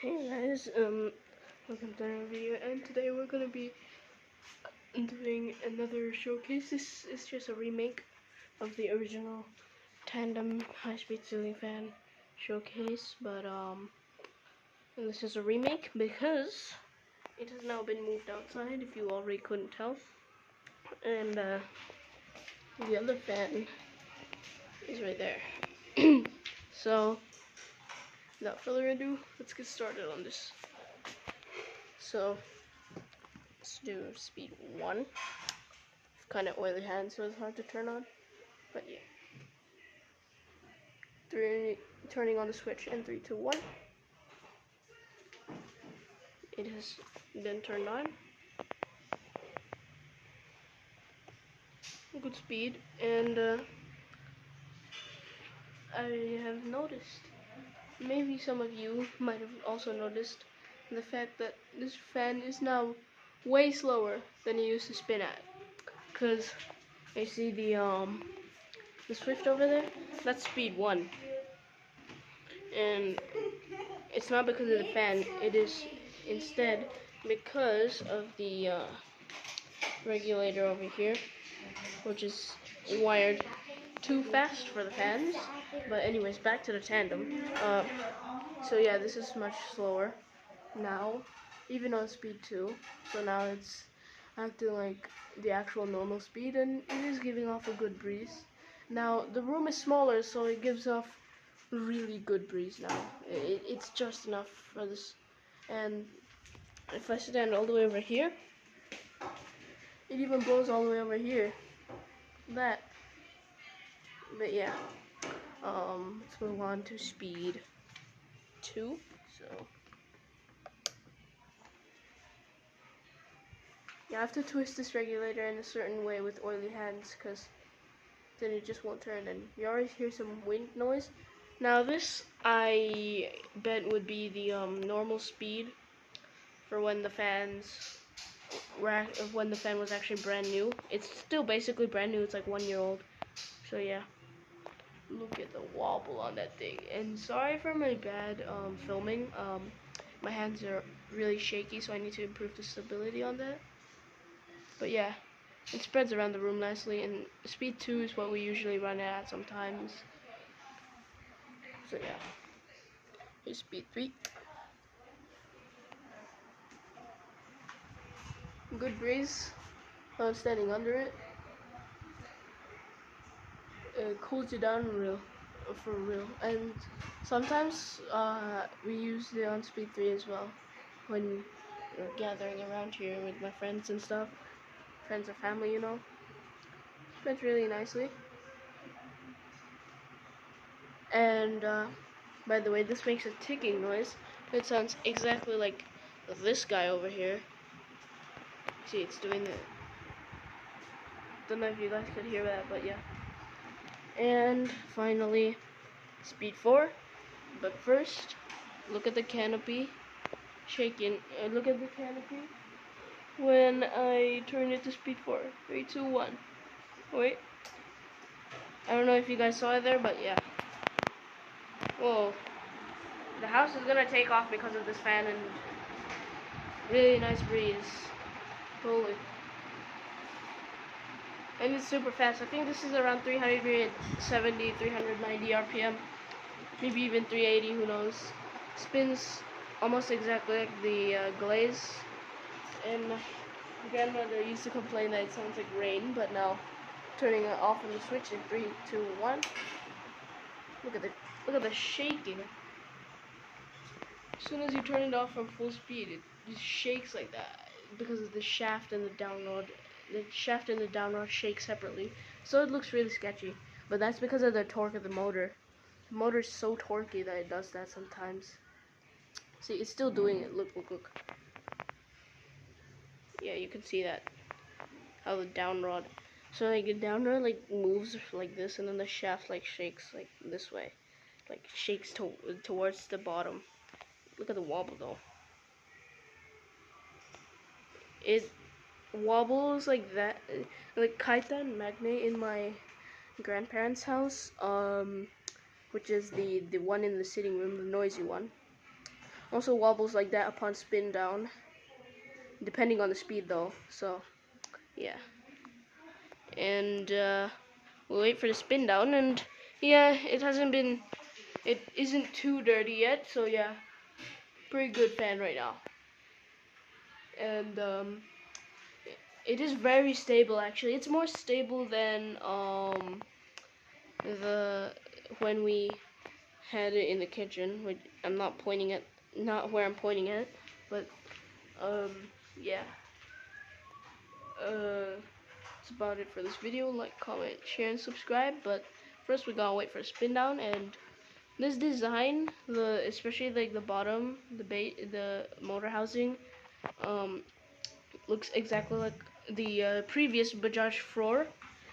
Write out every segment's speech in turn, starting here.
Hey guys, welcome to another video, and today we're gonna be doing another showcase. This is just a remake of the original Tandem high-speed ceiling fan showcase, but this is a remake because it has now been moved outside, if you already couldn't tell, and the other fan is right there. So, without further ado, let's get started on this. So, let's do speed 1. Kind of oily hands, so it's hard to turn on. But yeah. Turning on the switch in 3, 2, 1. It has been turned on. Good speed, and I have noticed, maybe some of you might have also noticed, the fact that this fan is now way slower than it used to spin at. Cause you see the switch over there, that's speed 1, and it's not because of the fan. It is instead because of the regulator over here, which is wired too fast for the fans. But anyways, back to the Tandem. So yeah, this is much slower now, even on speed 2. So now it's acting like the actual normal speed, and it is giving off a good breeze. Now the room is smaller, so it gives off really good breeze now. It's just enough for this. And if I stand all the way over here, it even blows all the way over here. That. But yeah. Let's move on to speed 2. So you have to twist this regulator in a certain way with oily hands, because then it just won't turn, and you already hear some wind noise. Now this, I bet, would be the normal speed for when the fan was actually brand new. It's still basically brand new. It's like 1 year old. So yeah, look at the wobble on that thing. And sorry for my bad filming. My hands are really shaky, so I need to improve the stability on that. But yeah, it spreads around the room nicely, and speed 2 is what we usually run at sometimes. So yeah, here's speed 3. Good breeze. I'm standing under it. It cools you down for real. And sometimes we use it on speed 3 as well when we're gathering around here with my friends and stuff. Friends or family, you know. Spreads really nicely. And by the way, this makes a ticking noise. It sounds exactly like this guy over here. See, it's doing it. Don't know if you guys could hear that, but yeah. And finally, speed 4. But first, look at the canopy shaking. Look at the canopy when I turn it to speed 4. 3, 2, 1. Wait. I don't know if you guys saw it there, but yeah. Whoa. The house is gonna take off because of this fan and really nice breeze. Holy. And it's super fast. I think this is around 370, 390 RPM. Maybe even 380, who knows. Spins almost exactly like the glaze. And my grandmother used to complain that it sounds like rain, but now turning it off on the switch in 3, 2, 1. Look at the shaking. As soon as you turn it off from full speed, it just shakes like that because of the shaft and the downrod. The shaft and the downrod shake separately, so it looks really sketchy. But that's because of the torque of the motor. The motor is so torquey that it does that sometimes. See, it's still doing it. Look, look, look. Yeah, you can see that. How the downrod. So like the downrod like moves like this, and then the shaft like shakes like this way, like shakes towards the bottom. Look at the wobble though. It wobbles like that, like Kaitan Magne in my grandparents' house, which is the one in the sitting room, the noisy one. Also wobbles like that upon spin down, depending on the speed though. So yeah, and we'll wait for the spin down, and yeah, it isn't too dirty yet, so yeah, pretty good fan right now. And it is very stable actually. It's more stable than the when we had it in the kitchen, which I'm not pointing at, not where I'm pointing at, but yeah. That's about it for this video. Like, comment, share, and subscribe. But first, we gotta wait for a spin down. And this design, especially like the bottom, the motor housing, looks exactly like the previous Bajaj floor.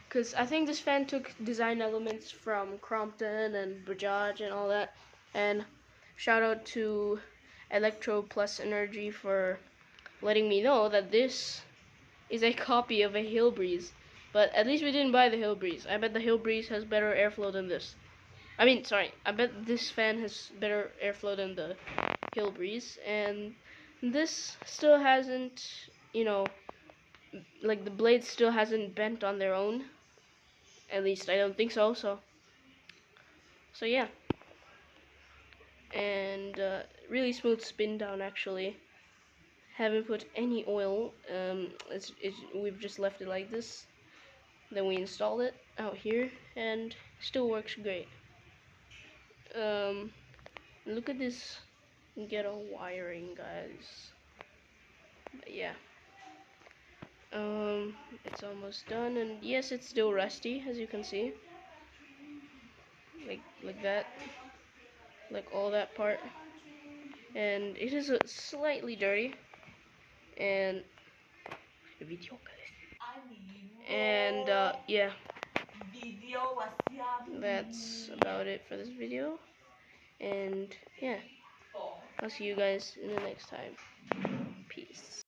Cause I think this fan took design elements from Crompton and Bajaj and all that. And shout out to Electro Plus Energy for letting me know that this is a copy of a Hill Breeze. But at least we didn't buy the Hill Breeze. I bet the Hill Breeze has better airflow than this. I mean, sorry, I bet this fan has better airflow than the Hill Breeze. And this still hasn't, like the blades still hasn't bent on their own. At least I don't think so. So yeah. And really smooth spin down actually. Haven't put any oil. We've just left it like this. Then we installed it out here, and still works great. Look at this ghetto wiring, guys. But yeah. It's almost done, and yes, it's still rusty, as you can see. Like that, like all that part, and it is slightly dirty. And yeah, that's about it for this video. And yeah, I'll see you guys in the next time. Peace.